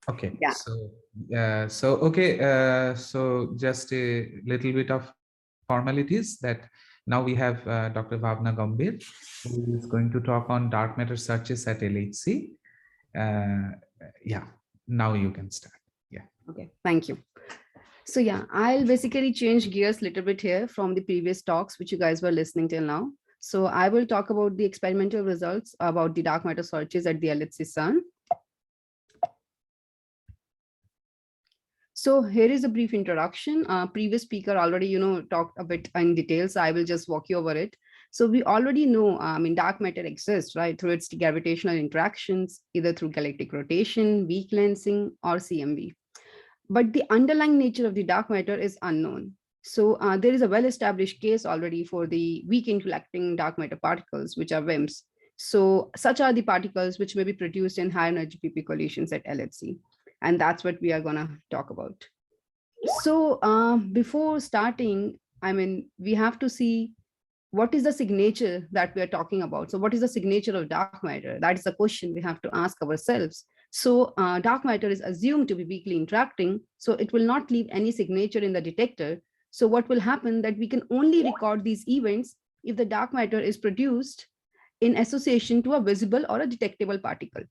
Okay, Yeah. so just a little bit of formalities that now we have Dr. Bhavna Gambhir, who is going to talk on dark matter searches at LHC. Uh, yeah, now you can start. Yeah. Okay. Thank you. So yeah, I'll basically change gears a little bit here from the previous talks which you guys were listening till now. So I will talk about the experimental results about the dark matter searches at the LHC CERN. So here is a brief introduction. Previous speaker already, talked a bit in detail, so I will just walk you over it. So we already know, dark matter exists, right, through its gravitational interactions, either through galactic rotation, weak lensing, or CMB. But the underlying nature of the dark matter is unknown. So there is a well-established case already for the weak interacting dark matter particles, which are WIMPs. So such are the particles which may be produced in high energy PP collisions at LHC. And that's what we are going to talk about. So before starting, we have to see what is the signature that we are talking about. So what is the signature of dark matter? That is the question we have to ask ourselves. So dark matter is assumed to be weakly interacting, so it will not leave any signature in the detector. So what will happen that we can only record these events if the dark matter is produced in association to a visible or a detectable particle.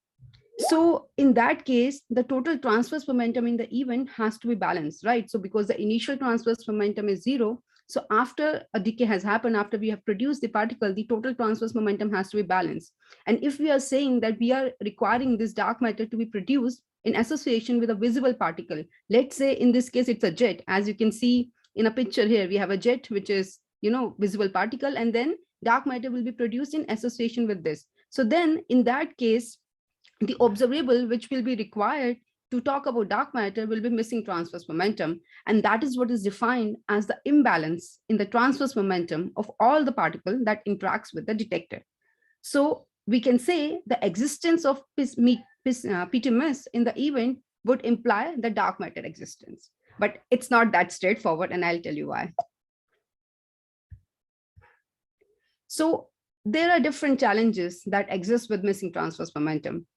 So in that case, the total transverse momentum in the event has to be balanced, right? So because the initial transverse momentum is zero, so after a decay has happened, after we have produced the particle, the total transverse momentum has to be balanced. And if we are saying that we are requiring this dark matter to be produced in association with a visible particle, let's say in this case, it's a jet. As you can see in a picture here, we have a jet, which is, visible particle, and then dark matter will be produced in association with this. So then in that case, the observable which will be required to talk about dark matter will be missing transverse momentum. And that is what is defined as the imbalance in the transverse momentum of all the particle that interacts with the detector. So we can say the existence of PT-miss in the event would imply the dark matter existence. But it's not that straightforward, and I'll tell you why. So there are different challenges that exist with missing transverse momentum.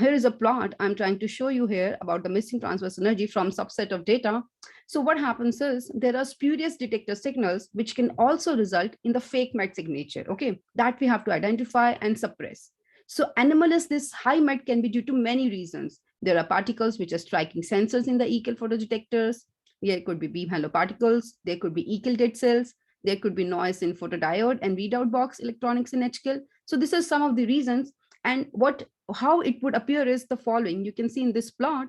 Here is a plot I'm trying to show you here about the missing transverse energy from subset of data. So what happens is there are spurious detector signals which can also result in the fake MET signature, okay, that we have to identify and suppress. So anomalous, this high MET can be due to many reasons. There are particles which are striking sensors in the EKIL photodetectors. There could be beam halo particles. There could be EKIL dead cells. There could be noise in photodiode and readout box electronics in HKIL. So this is some of the reasons. And how it would appear is the following. You can see in this plot,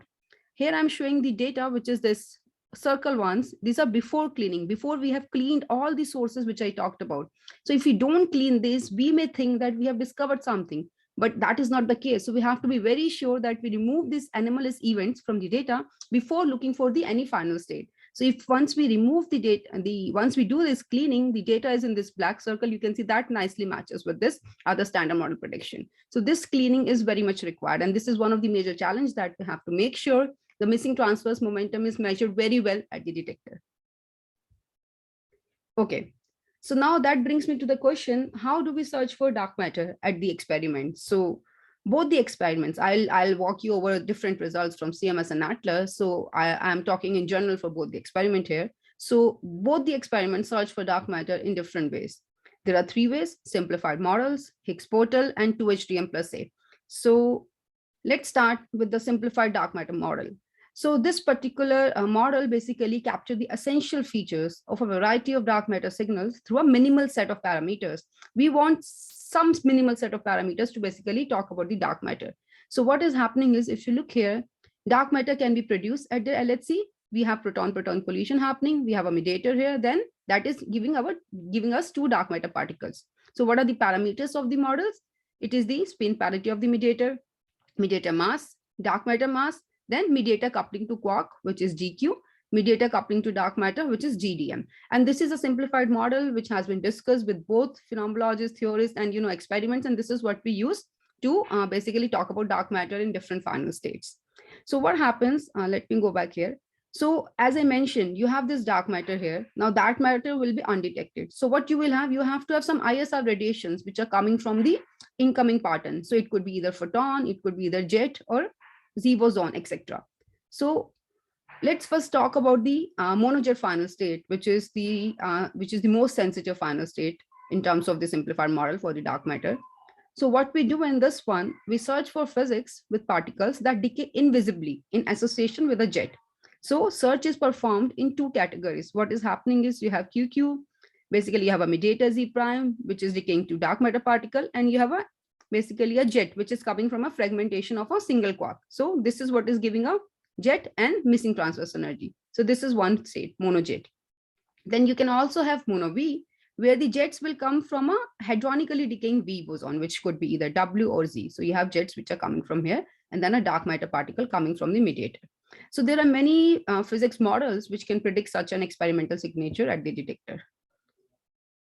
here I'm showing the data, which is this circle ones. These are before cleaning, before we have cleaned all the sources which I talked about. So if we don't clean this, we may think that we have discovered something, but that is not the case. So we have to be very sure that we remove these anomalous events from the data before looking for the any final state. So if once we remove the data, once we do this cleaning, the data is in this black circle, you can see that nicely matches with this other standard model prediction. So this cleaning is very much required. And this is one of the major challenges that we have to make sure the missing transverse momentum is measured very well at the detector. Okay. So now that brings me to the question, how do we search for dark matter at the experiment? So both the experiments, I'll walk you over different results from CMS and Atlas. So I'm talking in general for both the experiment here. So both the experiments search for dark matter in different ways. There are three ways: simplified models, Higgs portal, and 2HDM plus A. So let's start with the simplified dark matter model. So this particular model basically captured the essential features of a variety of dark matter signals through a minimal set of parameters. We want some minimal set of parameters to basically talk about the dark matter. So what is happening is, if you look here, dark matter can be produced at the LHC. We have proton-proton collision happening. We have a mediator here. Then that is giving us two dark matter particles. So what are the parameters of the models? It is the spin parity of the mediator mass, dark matter mass, then mediator coupling to quark, which is GQ, mediator coupling to dark matter, which is GDM. And this is a simplified model which has been discussed with both phenomenologists, theorists, and experiments. And this is what we use to basically talk about dark matter in different final states. So what happens? Let me go back here. So as I mentioned, you have this dark matter here. Now that matter will be undetected. So what you have to have some ISR radiations which are coming from the incoming pattern. So it could be either photon, it could be either jet or Z boson, etc. So let's first talk about the monojet final state, which is the most sensitive final state in terms of the simplified model for the dark matter. So what we do in this one, we search for physics with particles that decay invisibly in association with a jet. So search is performed in two categories. What is happening is you have QQ, basically you have a mediator Z prime, which is decaying to dark matter particle, and you have a basically a jet, which is coming from a fragmentation of a single quark. So this is what is giving a jet and missing transverse energy. So this is one state, monojet. Then you can also have mono V, where the jets will come from a hadronically decaying V boson, which could be either W or Z. So you have jets which are coming from here, and then a dark matter particle coming from the mediator. So there are many physics models which can predict such an experimental signature at the detector.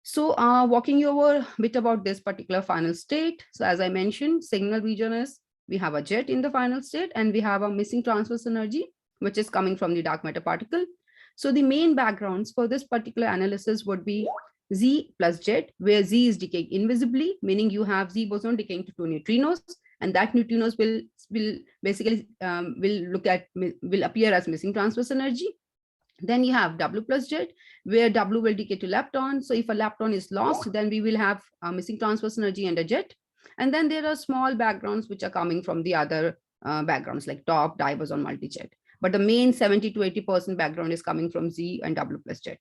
So walking you over a bit about this particular final state. So as I mentioned, signal region is, we have a jet in the final state, and we have a missing transverse energy, which is coming from the dark matter particle. So the main backgrounds for this particular analysis would be Z plus jet, where Z is decaying invisibly, meaning you have Z boson decaying to two neutrinos, and that neutrinos will basically will appear as missing transverse energy. Then you have W plus jet, where W will decay to lepton. So if a lepton is lost, then we will have missing transverse energy and a jet. And then there are small backgrounds which are coming from the other backgrounds like top, diboson, multi-jet. But the main 70 to 80% background is coming from Z and W plus jet.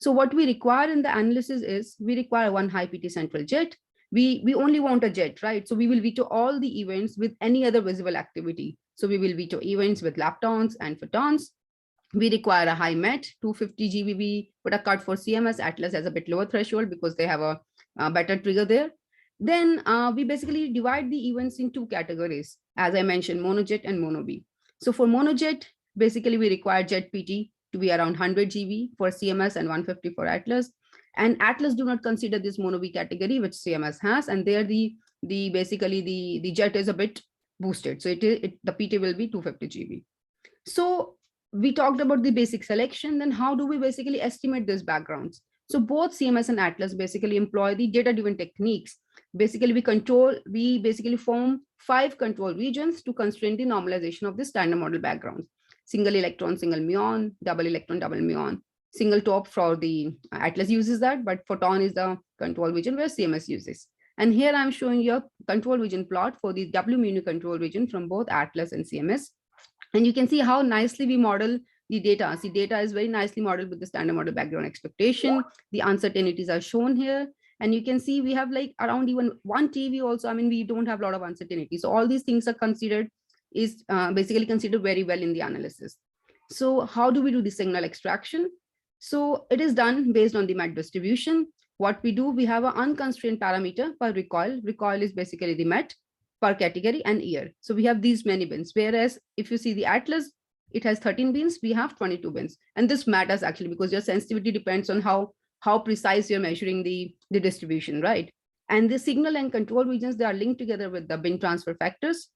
So what we require in the analysis is we require one high PT central jet. We only want a jet, right? So we will veto all the events with any other visible activity. So we will veto events with leptons and photons. We require a high MET, 250 GeV, put a cut for CMS. Atlas has a bit lower threshold because they have a better trigger there. Then we basically divide the events in two categories, as I mentioned, monojet and mono V. So for monojet, basically we require jet PT to be around 100 GeV for CMS and 150 for Atlas. And Atlas do not consider this mono V category, which CMS has, and there the jet is a bit boosted. So the PT will be 250 GeV. So we talked about the basic selection. Then how do we basically estimate these backgrounds? So both CMS and Atlas basically employ the data-driven techniques. Basically, we basically form 5 control regions to constrain the normalization of the standard model backgrounds. Single electron, single muon, double electron, double muon. Single top for the Atlas uses that, but photon is the control region where CMS uses. And here I'm showing you a control region plot for the W mu control region from both Atlas and CMS. And you can see how nicely we model the data. See, data is very nicely modeled with the standard model background expectation. The uncertainties are shown here. And you can see we have like around even 1 TeV also. I mean, we don't have a lot of uncertainty. So all these things are basically considered very well in the analysis. So how do we do the signal extraction? So it is done based on the MET distribution. What we do, we have an unconstrained parameter per recoil. Recoil is basically the MET per category and year. So we have these many bins. Whereas if you see the Atlas, it has 13 bins, we have 22 bins. And this matters actually because your sensitivity depends on how precise you're measuring the distribution, right? And the signal and control regions, they are linked together with the bin transfer factors.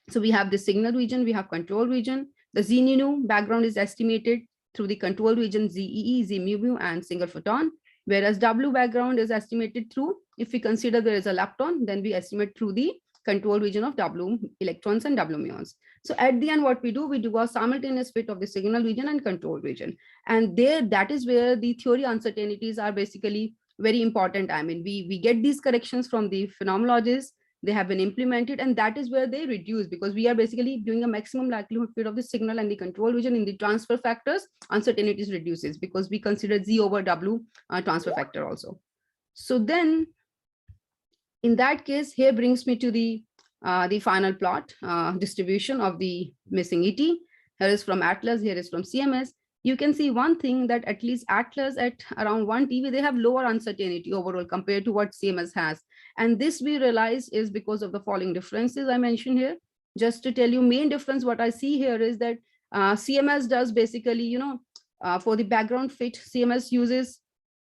So we have the signal region, we have control region. The Z nu background is estimated through the control region ZEE, Z mu mu, and single photon. Whereas W background is estimated through, if we consider there is a lepton, then we estimate through the control region of W electrons and W muons. So at the end, what we do a simultaneous fit of the signal region and control region. And that is where the theory uncertainties are basically very important. I mean, we get these corrections from the phenomenologists, they have been implemented, and that is where they reduce, because we are basically doing a maximum likelihood fit of the signal and the control region. In the transfer factors, uncertainties reduces because we consider Z over W transfer factor also. So then in that case, here brings me to the final plot distribution of the missing ET. Here is from Atlas, here is from CMS. You can see one thing, that at least Atlas at around 1 TeV, they have lower uncertainty overall compared to what CMS has. And this we realize is because of the following differences I mentioned here. Just to tell you, main difference what I see here is that CMS does basically, for the background fit, CMS uses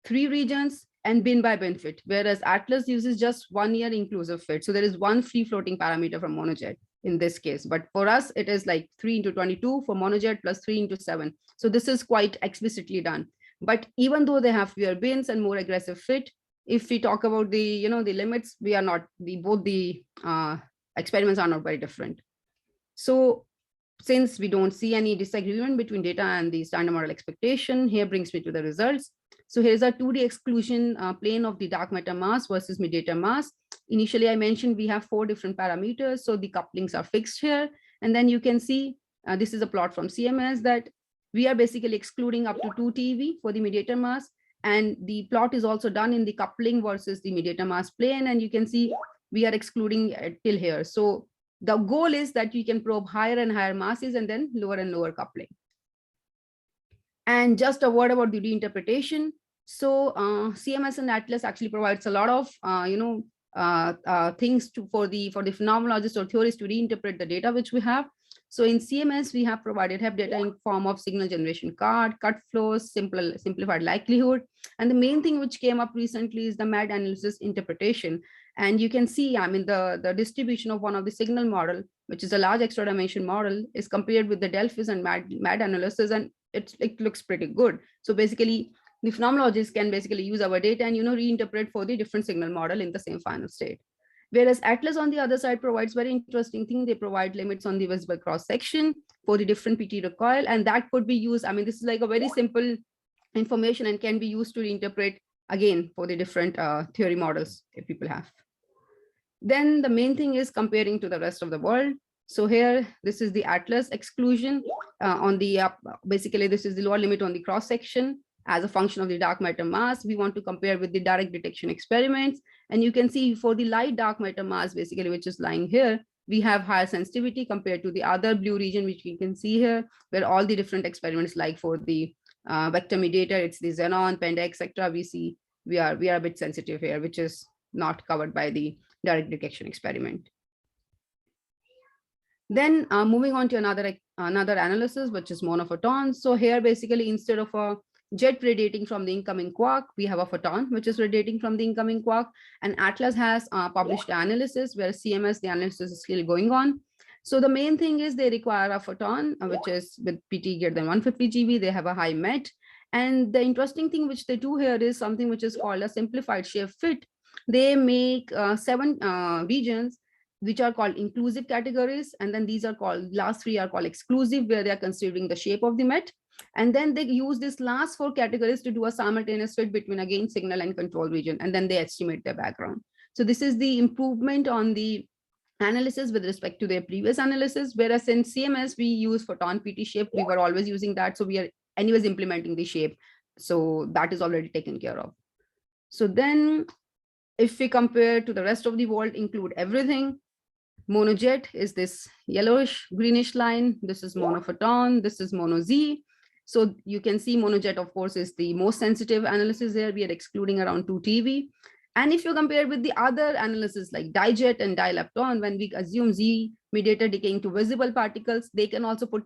3 regions and bin by bin fit, whereas Atlas uses just 1 year inclusive fit. So there is one free floating parameter from monojet in this case. But for us, it is like 3 into 22 for monojet plus 3 into 7. So this is quite explicitly done. But even though they have fewer bins and more aggressive fit, if we talk about the, the limits, we are not, both the experiments are not very different. So since we don't see any disagreement between data and the standard model expectation, here brings me to the results. So here's a 2D exclusion plane of the dark matter mass versus mediator mass. Initially, I mentioned we have 4 different parameters. So the couplings are fixed here. And then you can see this is a plot from CMS that we are basically excluding up to 2 TeV for the mediator mass. And the plot is also done in the coupling versus the mediator mass plane. And you can see we are excluding till here. So the goal is that you can probe higher and higher masses and then lower and lower coupling. And just a word about the reinterpretation. So CMS and Atlas actually provides a lot of things for the phenomenologists or theorists to reinterpret the data which we have. So in CMS, we have provided Hep data in form of signal generation card, cut flows, simplified likelihood. And the main thing which came up recently is the MAD analysis interpretation. And you can see, I mean, the distribution of one of the signal model, which is a large extra dimension model, is compared with the Delphis and MAD analysis, and it looks pretty good. So basically, the phenomenologists can basically use our data and reinterpret for the different signal model in the same final state. Whereas Atlas on the other side provides very interesting thing. They provide limits on the visible cross section for the different PT recoil, and that could be used. I mean, this is like a very simple information and can be used to reinterpret again for the different theory models that people have. Then the main thing is comparing to the rest of the world. So here, this is the Atlas exclusion on the basically this is the lower limit on the cross section as a function of the dark matter mass. We want to compare with the direct detection experiments. And you can see for the light dark matter mass, basically, which is lying here, we have higher sensitivity compared to the other blue region, which you can see here, where all the different experiments, like for the vector mediator, it's the xenon, panda, etc. We see we are a bit sensitive here, which is not covered by the direct detection experiment. Then moving on to another analysis, which is monophotons. So here, basically, instead of a jet radiating from the incoming quark, we have a photon which is radiating from the incoming quark. And Atlas has published analysis, where CMS, the analysis is still going on. So the main thing is they require a photon, which is with PT greater than 150 GeV. They have a high MET. And the interesting thing which they do here is something which is called a simplified shape fit. They make 7 regions which are called inclusive categories. And then these are called, last 3 are called exclusive, where they are considering the shape of the MET. And then they use this last 4 categories to do a simultaneous fit between, again, signal and control region. And then they estimate their background. So this is the improvement on the analysis with respect to their previous analysis. Whereas in CMS, we use photon PT shape. We were always using that. So we are anyways implementing the shape. So that is already taken care of. So then if we compare to the rest of the world, include everything, monojet is this yellowish greenish line. This is monophoton. This is mono Z. So you can see monojet, of course, is the most sensitive analysis there. We are excluding around 2 TeV. And if you compare with the other analysis like dijet and dilepton, when we assume Z mediator decaying to visible particles, they can also put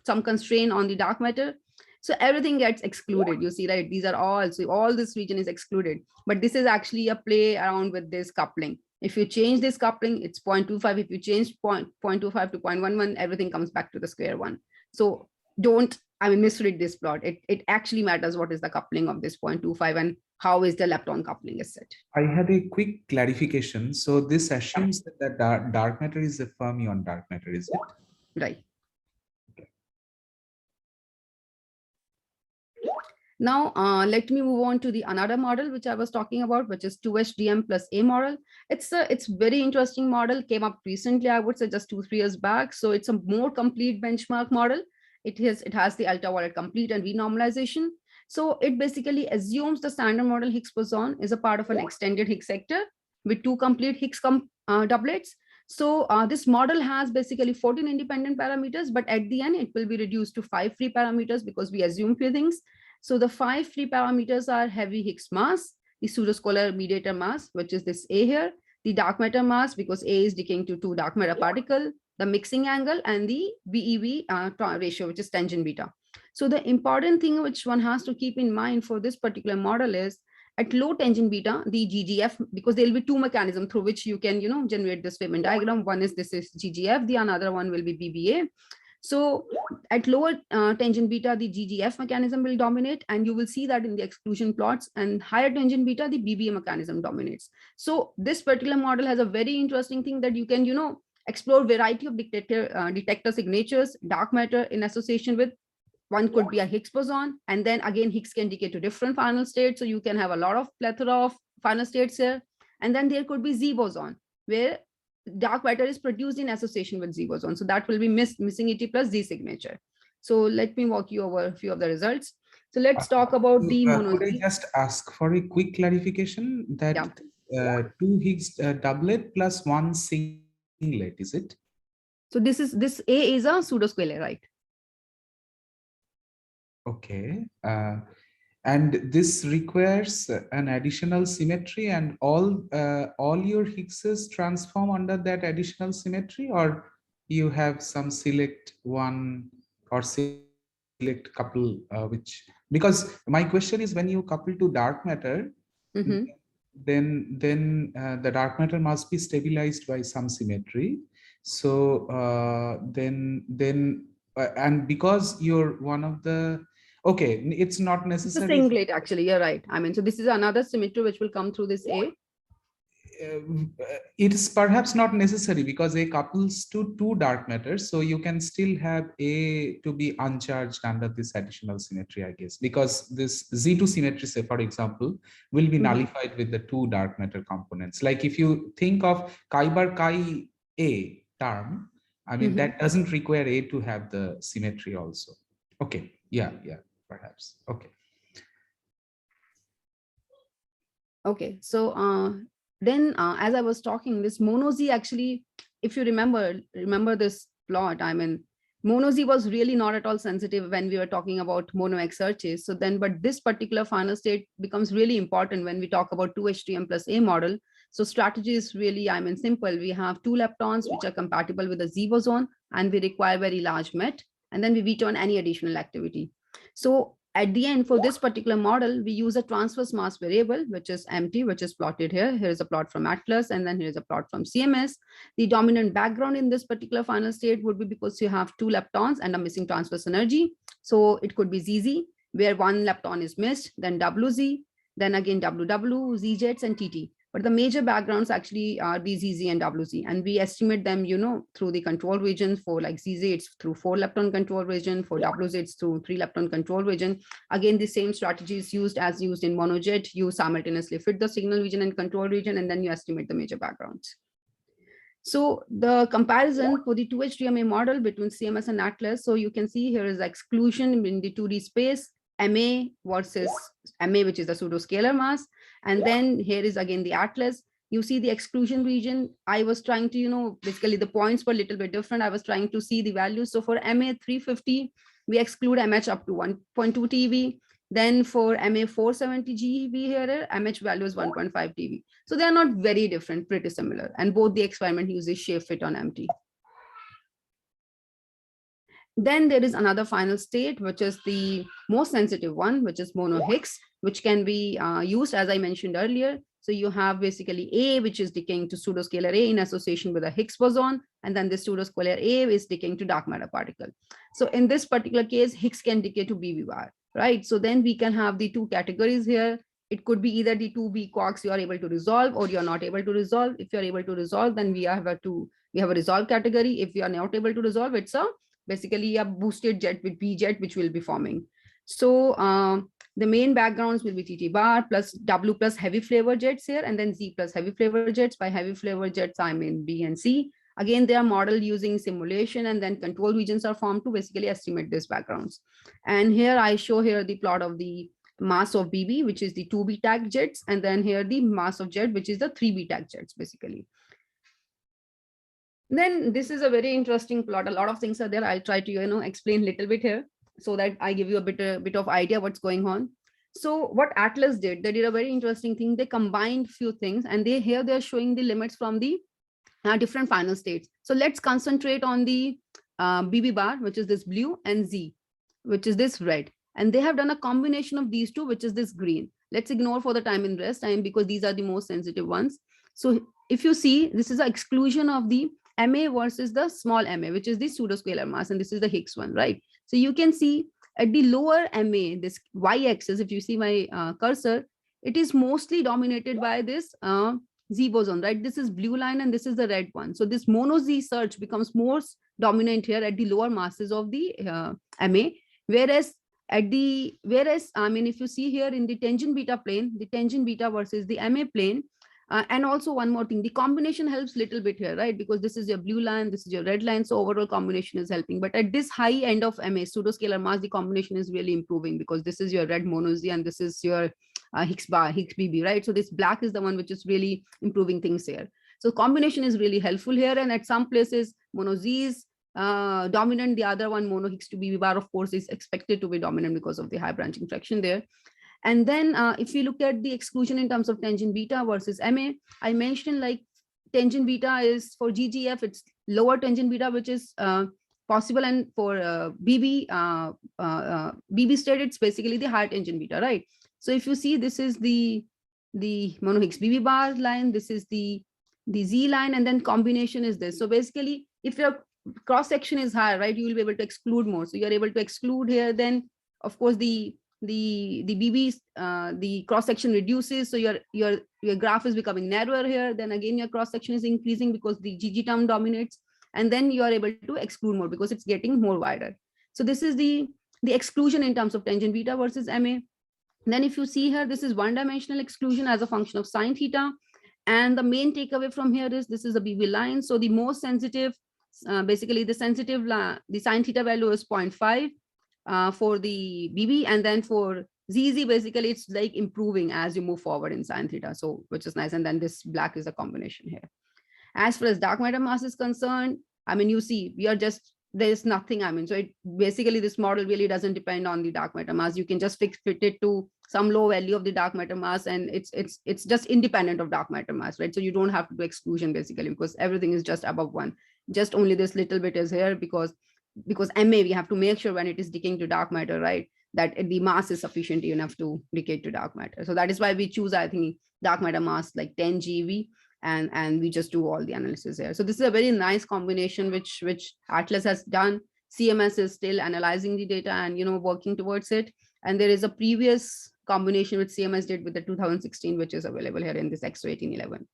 some constraint on the dark matter. So everything gets excluded. You see, right? These are all, so all this region is excluded. But this is actually a play around with this coupling. If you change this coupling, it's 0.25. If you change 0.25 to 0.11, everything comes back to the square one. So don't, misread this plot. It actually matters what is the coupling of this 0.25 and how is the lepton coupling is set. I had a quick clarification. So this assumes that the dark matter is a fermion dark matter, is it? Right. Now, let me move on to the another model, which I was talking about, which is 2HDM plus A model. It's very interesting model, came up recently, I would say just 2-3 years back. So it's a more complete benchmark model. It has the ultraviolet complete and renormalization. So it basically assumes the standard model Higgs boson is a part of an extended Higgs sector with 2 complete Higgs doublets. So this model has basically 14 independent parameters, but at the end, it will be reduced to 5 free parameters because we assume few things. So the 5 free parameters are heavy Higgs mass, the pseudoscalar mediator mass, which is this A here, the dark matter mass, because A is decaying to 2 dark matter particle, the mixing angle, and the BeV ratio, which is tangent beta. So the important thing which one has to keep in mind for this particular model is at low tangent beta, the GGF, because there will be 2 mechanisms through which you can, generate this Feynman diagram. One is this is GGF, the another one will be BBA. So at lower tangent beta, the GGF mechanism will dominate, and you will see that in the exclusion plots, and higher tangent beta, the BBA mechanism dominates. So this particular model has a very interesting thing that you can, explore variety of detector signatures, dark matter in association with. One could be a Higgs boson, and then again Higgs can decay to different final states, so you can have a lot of plethora of final states here. And then there could be Z boson, where dark matter is produced in association with Z boson, so that will be missing ET plus Z signature. So let me walk you over a few of the results. So let's talk about the mono Could I just ask for a quick clarification that two Higgs doublet plus one singlet, is it? So this A is a pseudoscalar, right? Okay. And this requires an additional symmetry, and all your Higgses transform under that additional symmetry, or you have some select one or select couple, which, because my question is, when you couple to dark matter, then the dark matter must be stabilized by some symmetry. So and because you're one of the, okay, it's not necessary. It's a singlet, actually, you're right. I mean, so this is another symmetry which will come through this A. It is perhaps not necessary, because A couples to two dark matters, so you can still have A to be uncharged under this additional symmetry, I guess, because this Z2 symmetry, say for example, will be nullified with the two dark matter components. Like if you think of chi bar chi A term, I mean, that doesn't require A to have the symmetry also. Okay, yeah, perhaps. Okay, so then as I was talking, this mono Z, actually, if you remember this plot, I mean, mono Z was really not at all sensitive when we were talking about mono X searches. So then, but this particular final state becomes really important when we talk about 2H3M plus A model. So strategy is really, I mean, simple. We have two leptons which are compatible with the Z boson, and we require very large MET, and then we veto on any additional activity. So at the end, for this particular model, we use a transverse mass variable, which is MT, which is plotted here. Here is a plot from Atlas, and then here is a plot from CMS. The dominant background in this particular final state would be because you have two leptons and a missing transverse energy. So it could be ZZ, where one lepton is missed, then WZ, then again WW, ZJets, and TT. But the major backgrounds actually are the ZZ and WZ, and we estimate them, through the control region. For like ZZ, it's through 4 lepton control region. For WZ, it's through 3 lepton control region. Again, the same strategy is used as used in monojet. You simultaneously fit the signal region and control region, and then you estimate the major backgrounds. So the comparison for the 2H3MA model between CMS and Atlas. So you can see here is exclusion in the 2D space, MA versus MA, which is the pseudoscalar mass. And then here is again the Atlas. You see the exclusion region. I was trying to, basically the points were a little bit different. I was trying to see the values. So for MA 350, we exclude MH up to 1.2 TeV. Then for MA 470 GeV here, MH value is 1.5 TeV. So they are not very different, pretty similar. And both the experiment uses shape fit on MT. Then there is another final state, which is the most sensitive one, which is mono Higgs, which can be used, as I mentioned earlier. So you have basically A, which is decaying to pseudoscalar A in association with a Higgs boson, and then the pseudoscalar A is decaying to dark matter particle. So in this particular case, Higgs can decay to BB bar, right? So then we can have the two categories here. It could be either the 2B quarks you are able to resolve, or you're not able to resolve. If you're able to resolve, then we have a resolve category. If we are not able to resolve, it's basically a boosted jet with B jet, which will be forming. So the main backgrounds will be TT bar plus W plus heavy flavor jets here, and then Z plus heavy flavor jets. By heavy flavor jets, I mean B and C. Again, they are modeled using simulation, and then control regions are formed to basically estimate these backgrounds. And here I show here the plot of the mass of BB, which is the 2B tag jets, and then here the mass of jet, which is the 3B tag jets, basically. Then this is a very interesting plot. A lot of things are there. I'll try to explain a little bit here so that I give you a bit of idea what's going on. So what Atlas did, they did a very interesting thing. They combined few things, and they're showing the limits from the different final states. So let's concentrate on the BB bar, which is this blue, and Z, which is this red. And they have done a combination of these two, which is this green. Let's ignore for the time in rest, because these are the most sensitive ones. So if you see, this is an exclusion of the MA versus the small MA, which is the pseudoscalar mass, and this is the Higgs one, right? So you can see at the lower MA, this y-axis, if you see my cursor, it is mostly dominated by this Z boson, right? This is blue line and this is the red one. So this mono Z search becomes more dominant here at the lower masses of the MA, whereas I mean, if you see here in the tangent beta plane, the tangent beta versus the MA plane, and also one more thing, the combination helps little bit here, right? Because this is your blue line, this is your red line. So overall combination is helping. But at this high end of MA, pseudoscalar mass, the combination is really improving because this is your red mono Z and this is your Higgs BB, right? So this black is the one which is really improving things here. So combination is really helpful here. And at some places, mono Z is dominant. The other one, mono Higgs 2 BB bar, of course, is expected to be dominant because of the high branching fraction there. And then if you look at the exclusion in terms of tangent beta versus MA, I mentioned like tangent beta is for GGF, it's lower tangent beta, which is possible. And for BB state, it's basically the higher tangent beta, right? So if you see, this is the mono Higgs BB bar line, this is the Z line, and then combination is this. So basically, if your cross section is higher, right, you will be able to exclude more. So you're able to exclude here, then of course the BB, the cross section reduces, so your graph is becoming narrower here. Then again, your cross section is increasing because the GG term dominates, and then you are able to exclude more because it's getting more wider. So this is the exclusion in terms of tangent beta versus MA. Then if you see here, this is one-dimensional exclusion as a function of sine theta, and the main takeaway from here is this is a BB line. So the most sensitive, basically the sensitive, the sine theta value is 0.5. For the BB, and then for ZZ, basically it's like improving as you move forward in sine theta, so which is nice. And then this black is a combination here. As far as dark matter mass is concerned, I mean, you see, we are just, there's nothing, I mean, so it basically, this model really doesn't depend on the dark matter mass. You can just fit it to some low value of the dark matter mass, and it's just independent of dark matter mass, right? So you don't have to do exclusion basically, because everything is just above one. Just only this little bit is here because MA, we have to make sure when it is decaying to dark matter, right, that the mass is sufficient enough to decay to dark matter. So that is why we choose, I think, dark matter mass like 10 GeV, and we just do all the analysis here. So this is a very nice combination which Atlas has done. CMS is still analyzing the data and working towards it. And there is a previous combination which CMS did with the 2016, which is available here in this XO 1811.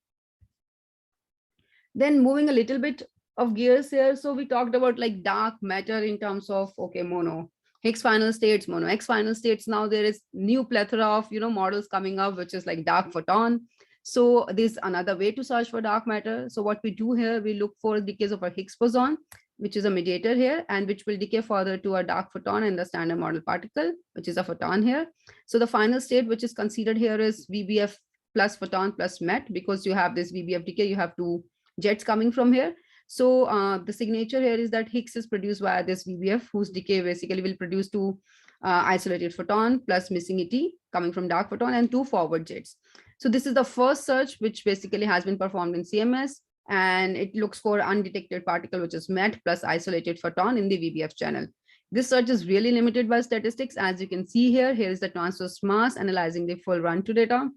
Then moving a little bit of gears here. So we talked about like dark matter in terms of, okay, mono Higgs final states, mono X final states. Now there is new plethora of, models coming up, which is like dark photon. So there's another way to search for dark matter. So what we do here, we look for decays of a Higgs boson, which is a mediator here, and which will decay further to a dark photon in the standard model particle, which is a photon here. So the final state, which is considered here, is VBF plus photon plus MET, because you have this VBF decay, you have two jets coming from here. So the signature here is that Higgs is produced via this VBF, whose decay basically will produce two isolated photon plus missing ET coming from dark photon and two forward jets. So this is the first search which basically has been performed in CMS, and it looks for undetected particle, which is MET plus isolated photon in the VBF channel. This search is really limited by statistics. As you can see here, here is the transverse mass analyzing the full run-to data,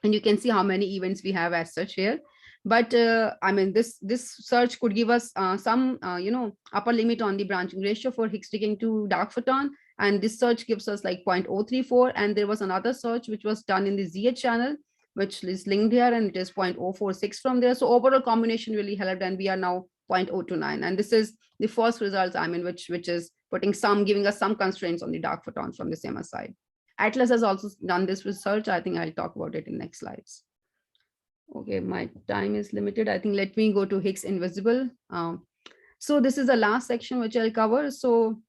and you can see how many events we have as such here. But I mean, this search could give us some upper limit on the branching ratio for Higgs decaying to dark photon, and this search gives us like 0.034. And there was another search which was done in the ZH channel, which is linked here, and it is 0.046 from there. So overall combination really helped, and we are now 0.029. And this is the first results, I mean, which is giving us some constraints on the dark photons from the CMS side. Atlas has also done this research. I think I'll talk about it in next slides. Okay, my time is limited. I think let me go to Higgs invisible. So this is the last section which I'll cover. So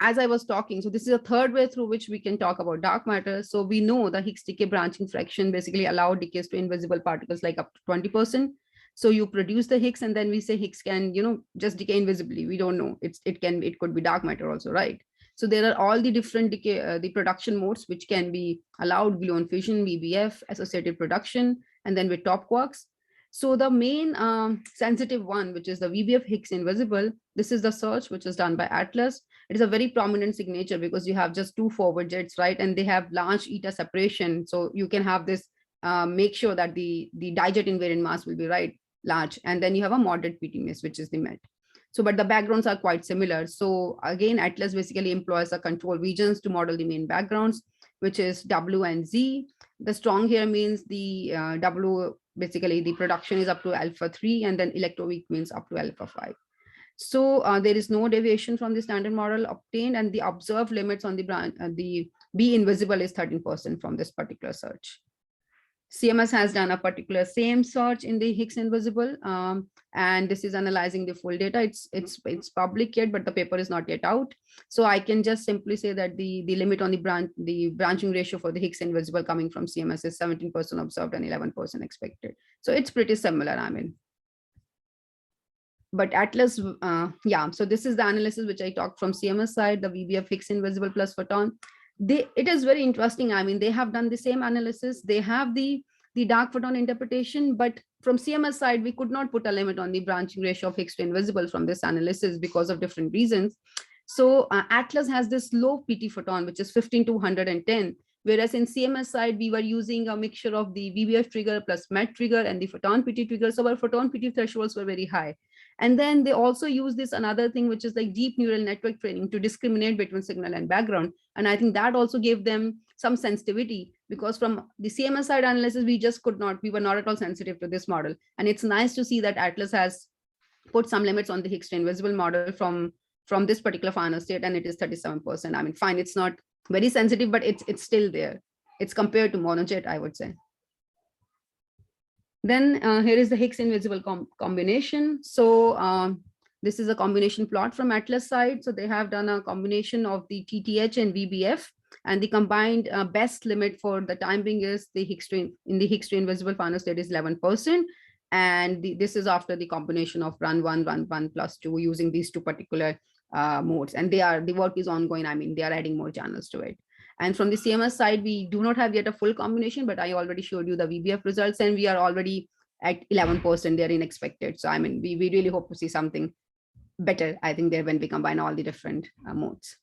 as I was talking, so this is a third way through which we can talk about dark matter. So we know the Higgs decay branching fraction basically allow decays to invisible particles like up to 20%. So you produce the Higgs, and then we say Higgs can, just decay invisibly. We don't know. It could be dark matter also, right? So there are all the different decay, the production modes which can be allowed: gluon fission, BBF, associated production, and then with top quarks. So the main sensitive one, which is the VBF Higgs invisible, this is the search which is done by Atlas. It is a very prominent signature because you have just two forward jets, right? And they have large eta separation. So you can have this, make sure that the dijet invariant mass will be large. And then you have a moderate PT miss, which is the MET. So, but the backgrounds are quite similar. So again, Atlas basically employs a control regions to model the main backgrounds, which is W and Z. The strong here means the W, basically the production is up to alpha 3, and then electroweak means up to alpha 5. So there is no deviation from the standard model obtained, and the observed limits on the branch, the B invisible is 13% from this particular search. CMS has done a particular same search in the Higgs invisible, and this is analyzing the full data. It's public yet, but the paper is not yet out. So I can just simply say that the limit on the branching ratio for the Higgs invisible coming from CMS is 17% observed and 11% expected. So it's pretty similar, I mean. But Atlas, yeah, so this is the analysis which I talked from CMS side, the VBF Higgs invisible plus photon. It is very interesting. I mean, they have done the same analysis. They have the dark photon interpretation, but from CMS side, we could not put a limit on the branching ratio of Higgs to invisible from this analysis because of different reasons. So Atlas has this low PT photon, which is 15 to 110. Whereas in CMS side, we were using a mixture of the VBF trigger plus MET trigger and the photon PT trigger. So our photon PT thresholds were very high. And then they also use this another thing, which is like deep neural network training to discriminate between signal and background. And I think that also gave them some sensitivity, because from the CMS side analysis, we were not at all sensitive to this model. And it's nice to see that Atlas has put some limits on the Higgs to invisible model from this particular final state, and it is 37%. I mean, fine, it's not very sensitive, but it's still there. It's compared to monojet, I would say. Then here is the Higgs invisible combination. So this is a combination plot from Atlas side. So they have done a combination of the TTH and VBF, and the combined best limit for the time being is the Higgs to invisible final state is 11%. And this is after the combination of run 1 plus 2 using these two particular modes. And the work is ongoing. I mean, they are adding more channels to it. And from the CMS side, we do not have yet a full combination, but I already showed you the VBF results, and we are already at 11% there in expected. So I mean, we really hope to see something better, I think, there when we combine all the different modes.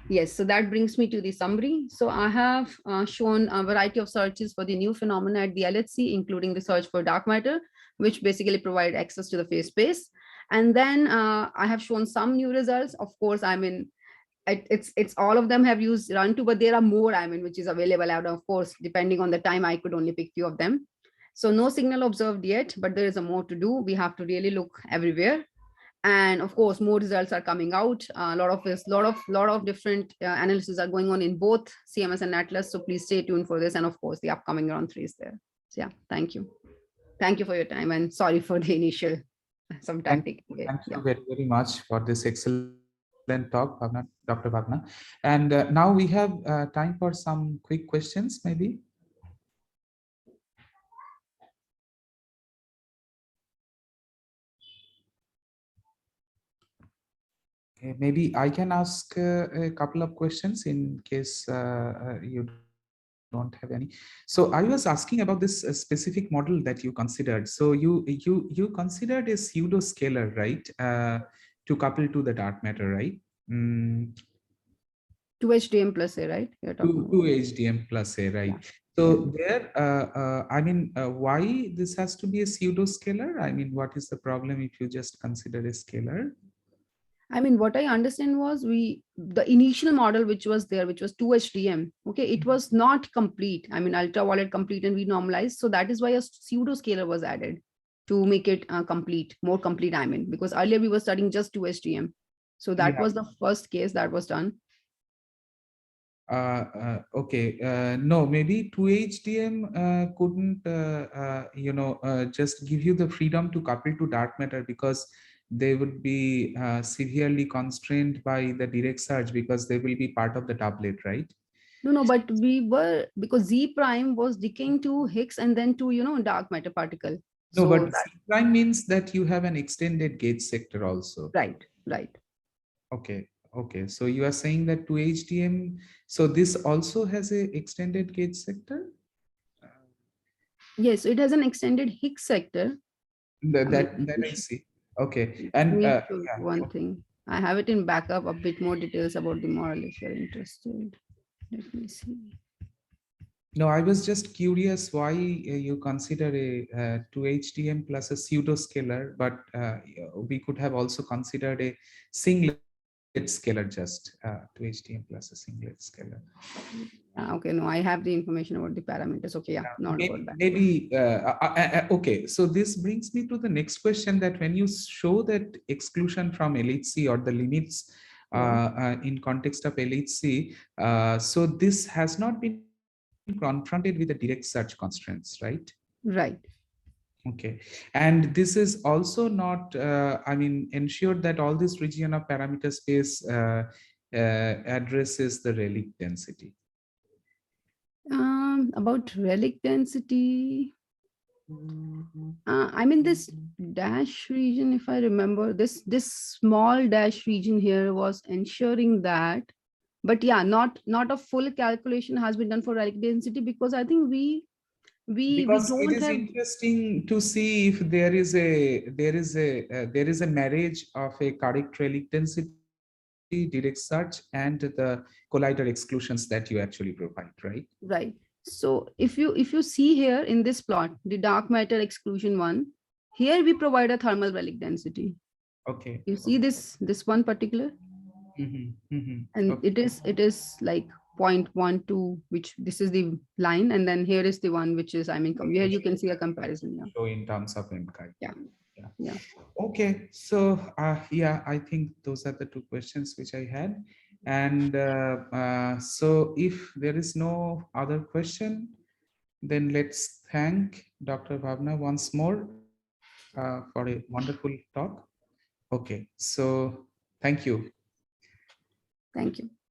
Yes, so that brings me to the summary. So I have shown a variety of searches for the new phenomena at the LHC, including the search for dark matter, which basically provide access to the phase space. And then I have shown some new results. Of course, I mean, it's all of them have used run2, but there are more, I mean, which is available out. Of course, depending on the time, I could only pick few of them. So no signal observed yet, but there is a more to do. We have to really look everywhere. And of course, more results are coming out. A lot of different analysis are going on in both CMS and Atlas. So please stay tuned for this. And of course, the upcoming round 3 is there. So yeah, thank you. Thank you for your time, and sorry for the initial some time taking. Thank you very, very much for this excellent talk, Bhavna, Dr. Bhavna. And now we have time for some quick questions, maybe. Okay, maybe I can ask a couple of questions in case you don't have any. So I was asking about this specific model that you considered. So you considered a pseudo scalar, right? To couple to the dark matter, right? 2 HDM plus A, right? 2 HDM plus A, right? Yeah. So there, I mean, why this has to be a pseudo scalar? I mean, what is the problem if you just consider a scalar? I mean, what I understand was the initial model, which was there, which was 2 HDM. Okay, it was not complete. I mean, ultraviolet complete and renormalized. So that is why a pseudo scalar was added to make it complete, more complete. I mean, because earlier we were studying just 2 HDM. So that was the first case that was done. Okay, no, maybe 2 HDM couldn't, just give you the freedom to couple to dark matter, because they would be severely constrained by the direct search, because they will be part of the doublet, right? No, but because Z prime was decaying to Higgs and then to, dark matter particle. No, so but Z prime means that you have an extended gauge sector also. Right. Okay, so you are saying that 2 HDM, so this also has a extended gauge sector? Yes, it has an extended Higgs sector. That I see. Okay, and one thing, I have it in backup, a bit more details about the model if you're interested. Let me see. No, I was just curious why you consider a 2HDM plus a pseudo-scalar, but we could have also considered a singlet scalar, just 2HDM plus a singlet scalar. Okay, no, I have the information about the parameters. Okay, yeah, not about that. Okay, so this brings me to the next question, that when you show that exclusion from LHC or the limits in context of LHC, so this has not been confronted with the direct search constraints, right? Right. Okay, and this is also not, I mean, ensured that all this region of parameter space addresses the relic density. About relic density, I mean, this dash region, if I remember, this small dash region here was ensuring that, but yeah, not a full calculation has been done for relic density, because I think we Because it don't is have. interesting to see if there is a marriage of a correct relic density, direct search, and the collider exclusions that you actually provide, right? Right. So if you see here in this plot, the dark matter exclusion one, here we provide a thermal relic density. Okay. You see this one particular, and Okay. it is like 0.12, which this is the line, and then here is the one which is, I mean, here you can see a comparison. Yeah. So in terms of MCHI. Yeah. Yeah. Yeah. Okay. So yeah, I think those are the two questions which I had. And so if there is no other question, then let's thank Dr. Bhavna once more for a wonderful talk. Okay. So thank you. Thank you.